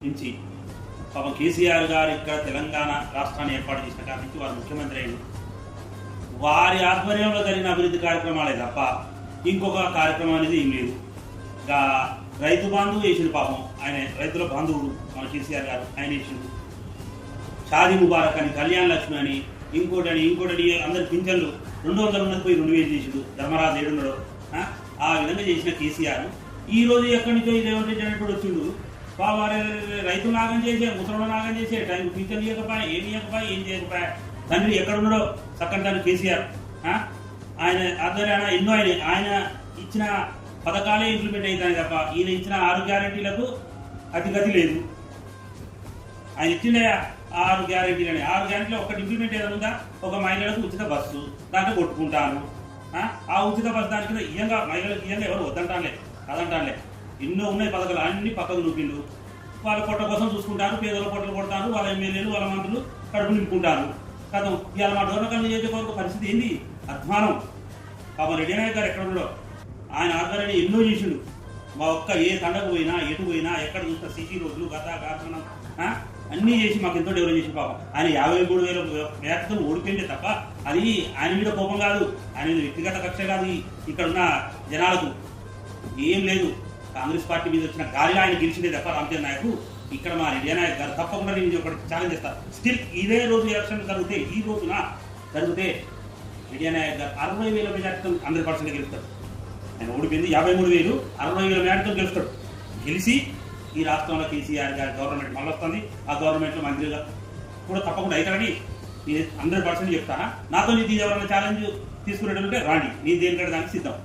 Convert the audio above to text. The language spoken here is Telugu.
నుంచి పాపం కేసీఆర్ గారు ఇక్కడ తెలంగాణ రాష్ట్రాన్ని ఏర్పాటు చేసిన కాడి నుంచి వారు ముఖ్యమంత్రి అయిన వారి ఆధ్వర్యంలో జరిగిన అభివృద్ధి కార్యక్రమాలే తప్ప ఇంకొక కార్యక్రమం అనేది ఏం లేదు. ఇంకా రైతు బంధువు వేసిండు పాపం, ఆయన రైతుల బంధువుడు మన కేసీఆర్ గారు, ఆయన వేసిండు. షాదీ ముబారక్ అని, కళ్యాణ లక్ష్మి అని, ఇంకోటని అందరి పింఛన్లు 200 ఉన్నది పోయి 2000 చేసిండు. ధర్మరాజు ఏడున్నాడు. ఆ విధంగా చేసిన కేసీఆర్ ఈ రోజు ఎక్కడి నుంచో రేవంత్ రెడ్డి అనేటువంటి వచ్చిండు. వారి రైతులు నాగం చేసే, ముసలు నాగం చేసే, టైం పింఛన్ ఇవ్వకపోయా, ఏం చేయకపోయా, తండ్రి ఎక్కడున్నాడో చక్కని తండ్రి కేసీఆర్. ఆయన ఆధ్వర్యాన ఎన్నో ఆయన ఇచ్చిన పథకాలే ఇంప్లిమెంట్ అవుతాయి తప్ప ఈయన ఇచ్చిన 6 గ్యారెంటీలకు అతిగతి లేదు. ఆయన ఇచ్చిన 6 గ్యారెంటీలని 6 గ్యారెంటీలో ఒకటి ఇంప్లిమెంట్ ఏదైనా ఉందా? ఒక మహిళలకు ఉచిత బస్సు, దాంట్లో కొట్టుకుంటాను. ఆ ఉచిత బస్సు దానికి ఇయ్యంగా మహిళలకు ఇయ్యంగా ఎవరు వద్దంటానులే, అదంటానులే. ఎన్నో ఉన్నాయి పథకాలు, అన్ని పక్కకు నూపిండు. వాళ్ళ పొట్ట కోసం చూసుకుంటారు, పేదల పొట్టలు కొడతారు, వాళ్ళ ఎమ్మెల్యేలు వాళ్ళ మంత్రులు కడుపు నింపుకుంటారు. కదా ఇవాళ మా డోర్నకల్ని చేసే కొరకు పరిస్థితి ఏంది? అధ్వానం. పాపం రెడ్డి నాయక్ గారు ఎక్కడ ఉన్నాడో ఆయన ఆధ్వర్యాన్ని ఎన్నో చేసిండు. మా ఒక్క ఏ తండకు పోయినా, ఎటు పోయినా, ఎక్కడ చూసినా సిటీ రోడ్లు, కార్ఖానం అన్నీ చేసి మాకు ఎంతో డెవలప్ చేసి పాపం ఆయన 53,000 మేకతో ఓడిపోయిందే తప్ప అది ఆయన మీద కోపం కాదు, ఆయన మీద వ్యక్తిగత కక్ష కాదు. ఇక్కడ ఉన్న జనాలకు ఏం లేదు. కాంగ్రెస్ పార్టీ మీద వచ్చిన గాలిలో ఆయన గెలిచిందే తప్ప రామచంద్ర నాయక్. ఇక్కడ మా రెడ్డి నాయక్ గారు తప్పకుండా నేను ఒకటి ఛాలెంజ్ చేస్తాను. స్టిల్ ఇదే రోజు ఎలక్షన్ జరిగితే, ఈ రోజున జరిగితే రెడ్డి నాయక్ గారు 60,000 మెజార్టీతో 100% గెలుస్తాడు. ఆయన ఓడిపోయింది 53,000, 60,000 మెజార్టీతో గెలుస్తాడు. గెలిచి ఈ రాష్ట్రంలో కేసీఆర్ గారి గవర్నమెంట్ మళ్ళీ వస్తుంది. ఆ గవర్నమెంట్లో మంత్రిగా కూడా తప్పకుండా అవుతాడని నేను 100% చెప్తానా. నాతో నీకు ఎవరైనా ఛాలెంజ్ తీసుకునేటంటే రాండి, నీ దేనికంటే దానికి సిద్ధం.